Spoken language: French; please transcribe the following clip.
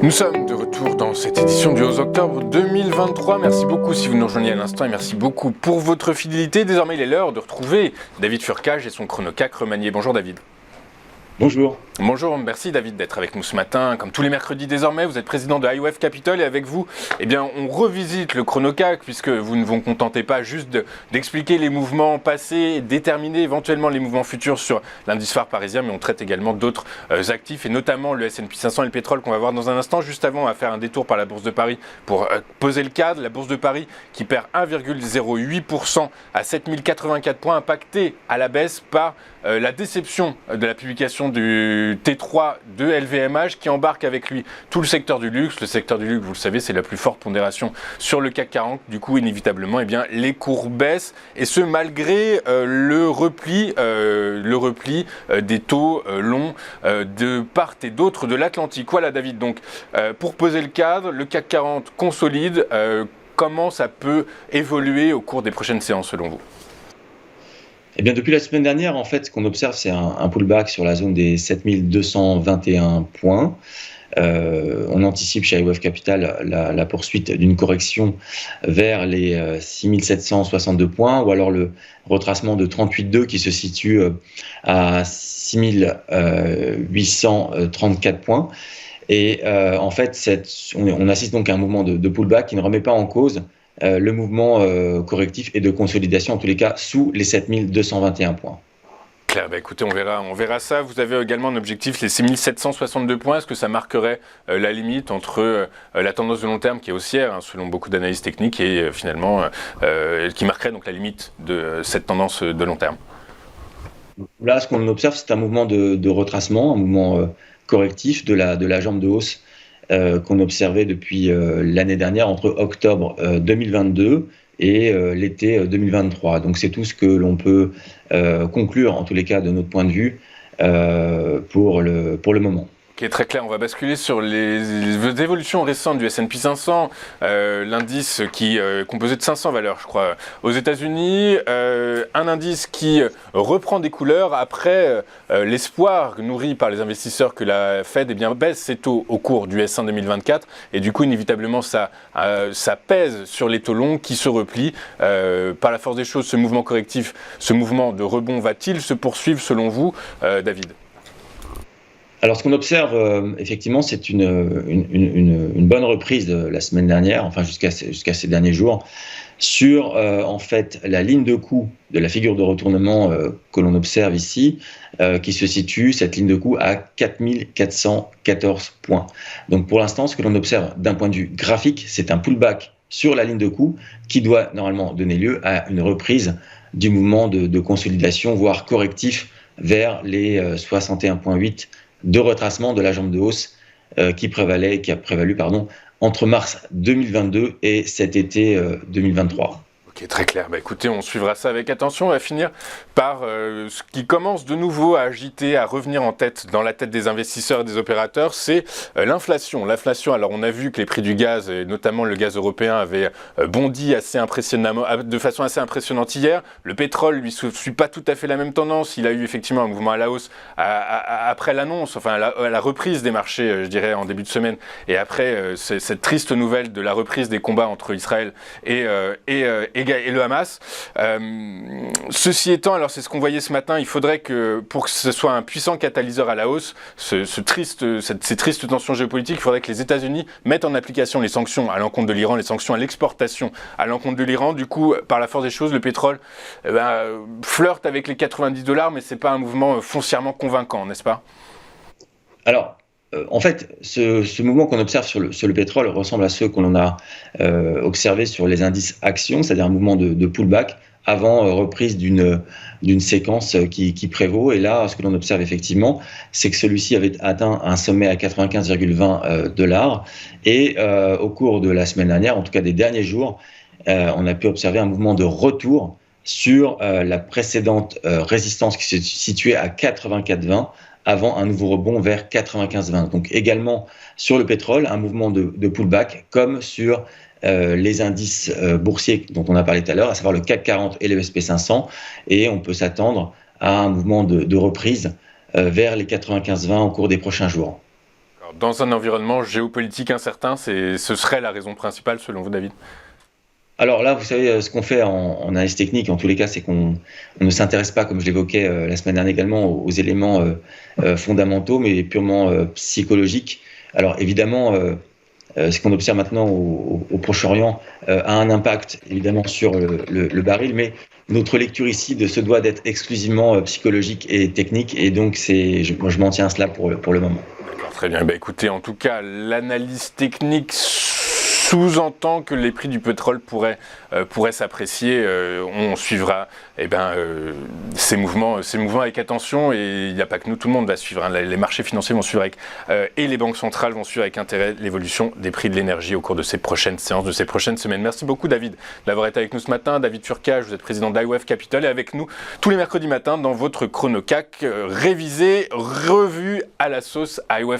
Nous sommes de retour dans cette édition du 11 octobre 2023. Merci beaucoup si vous nous rejoignez à l'instant et merci beaucoup pour votre fidélité. Désormais, il est l'heure de retrouver David Furcage et son chronocac remanié. Bonjour David. Bonjour. Bonjour, merci David d'être avec nous ce matin. Comme tous les mercredis désormais, vous êtes président de IOF Capital et avec vous, on revisite le chronocac puisque vous ne vous contentez pas juste d'expliquer les mouvements passés, déterminer éventuellement les mouvements futurs sur l'indice phare parisien, mais on traite également d'autres actifs et notamment le S&P 500 et le pétrole qu'on va voir dans un instant. Juste avant, on va faire un détour par la Bourse de Paris pour poser le cadre. La Bourse de Paris qui perd 1,08% à 7084 points, impactée à la baisse par la déception de la publication du T3 de LVMH qui embarque avec lui tout le secteur du luxe. Le secteur du luxe, vous le savez, c'est la plus forte pondération sur le CAC 40. Du coup, inévitablement, les cours baissent et ce malgré le repli des taux longs de part et d'autre de l'Atlantique. Voilà David, donc pour poser le cadre, le CAC 40 consolide. Comment ça peut évoluer au cours des prochaines séances selon vous ? Eh bien, depuis la semaine dernière, en fait, ce qu'on observe, c'est un pullback sur la zone des 7221 points. On anticipe chez IOF Capital la poursuite d'une correction vers les 6762 points, ou alors le retracement de 38,2 qui se situe à 6834 points. Et en fait, on assiste donc à un mouvement de pullback qui ne remet pas en cause le mouvement correctif et de consolidation, en tous les cas, sous les 7221 points. Claire, écoutez, on verra ça. Vous avez également un objectif, les 6762 points. Est-ce que ça marquerait la limite entre la tendance de long terme qui est haussière, selon beaucoup d'analyses techniques, et finalement qui marquerait donc la limite de cette tendance de long terme ? Là, ce qu'on observe, c'est un mouvement de retracement, un mouvement correctif de la jambe de hausse qu'on observait depuis l'année dernière, entre octobre 2022 et l'été 2023. Donc c'est tout ce que l'on peut conclure, en tous les cas de notre point de vue, pour le moment. Qui est très clair, on va basculer sur les évolutions récentes du S&P 500, l'indice qui est composé de 500 valeurs, je crois, aux États-Unis, un indice qui reprend des couleurs après l'espoir nourri par les investisseurs que la Fed baisse ses taux au cours du S1 2024, et du coup, inévitablement, ça pèse sur les taux longs qui se replient. Par la force des choses, ce mouvement correctif, ce mouvement de rebond va-t-il se poursuivre selon vous, David ? Alors, ce qu'on observe, effectivement, c'est une bonne reprise de la semaine dernière, enfin jusqu'à ces derniers jours, sur en fait la ligne de coût de la figure de retournement que l'on observe ici, qui se situe, cette ligne de coût, à 4414 points. Donc, pour l'instant, ce que l'on observe d'un point de vue graphique, c'est un pullback sur la ligne de coût qui doit normalement donner lieu à une reprise du mouvement de consolidation, voire correctif, vers les 61,8 de retracement de la jambe de hausse qui a prévalu entre mars 2022 et cet été 2023. Ok, très clair. Écoutez, on suivra ça avec attention. On va finir par ce qui commence de nouveau à agiter, à revenir dans la tête des investisseurs et des opérateurs, c'est l'inflation. L'inflation, alors on a vu que les prix du gaz, et notamment le gaz européen, avaient bondi de façon assez impressionnante hier. Le pétrole, lui, ne suit pas tout à fait la même tendance. Il a eu effectivement un mouvement à la hausse après l'annonce, enfin la reprise des marchés, je dirais, en début de semaine. Et après, cette triste nouvelle de la reprise des combats entre Israël et le Hamas. Ceci étant, alors c'est ce qu'on voyait ce matin, il faudrait que, pour que ce soit un puissant catalyseur à la hausse, ces tristes tensions géopolitiques, il faudrait que les États-Unis mettent en application les sanctions à l'encontre de l'Iran, les sanctions à l'exportation à l'encontre de l'Iran. Du coup, par la force des choses, le pétrole flirte avec les $90, mais c'est pas un mouvement foncièrement convaincant, n'est-ce pas ? Alors, en fait, ce mouvement qu'on observe sur le pétrole ressemble à ceux qu'on a observés sur les indices actions, c'est-à-dire un mouvement de pullback avant reprise d'une séquence qui prévaut. Et là, ce que l'on observe effectivement, c'est que celui-ci avait atteint un sommet à 95,20 $. Et au cours de la semaine dernière, en tout cas des derniers jours, on a pu observer un mouvement de retour sur la précédente résistance qui se situait à 84,20 avant un nouveau rebond vers 95,20. Donc également sur le pétrole, un mouvement de pullback comme sur les indices boursiers dont on a parlé tout à l'heure, à savoir le CAC 40 et le S&P 500, et on peut s'attendre à un mouvement de reprise vers les 95,20 au cours des prochains jours. Dans un environnement géopolitique incertain, ce serait la raison principale selon vous, David? Alors là, vous savez, ce qu'on fait en analyse technique, en tous les cas, c'est qu'on ne s'intéresse pas, comme je l'évoquais la semaine dernière également, aux éléments fondamentaux, mais purement psychologiques. Alors évidemment, ce qu'on observe maintenant au Proche-Orient a un impact évidemment sur le baril, mais notre lecture ici se doit d'être exclusivement psychologique et technique, et donc moi je m'en tiens à cela pour le moment. D'accord, très bien. Écoutez, en tout cas, l'analyse technique sous-entend que les prix du pétrole pourraient s'apprécier. On suivra ces mouvements avec attention, et il n'y a pas que nous, tout le monde va suivre. Les marchés financiers vont suivre et les banques centrales vont suivre avec intérêt l'évolution des prix de l'énergie au cours de ces prochaines séances, de ces prochaines semaines. Merci beaucoup, David, d'avoir été avec nous ce matin. David Turcage, vous êtes président d'IWF Capital, et avec nous tous les mercredis matins dans votre ChronoCAC révisé, revu à la sauce IWF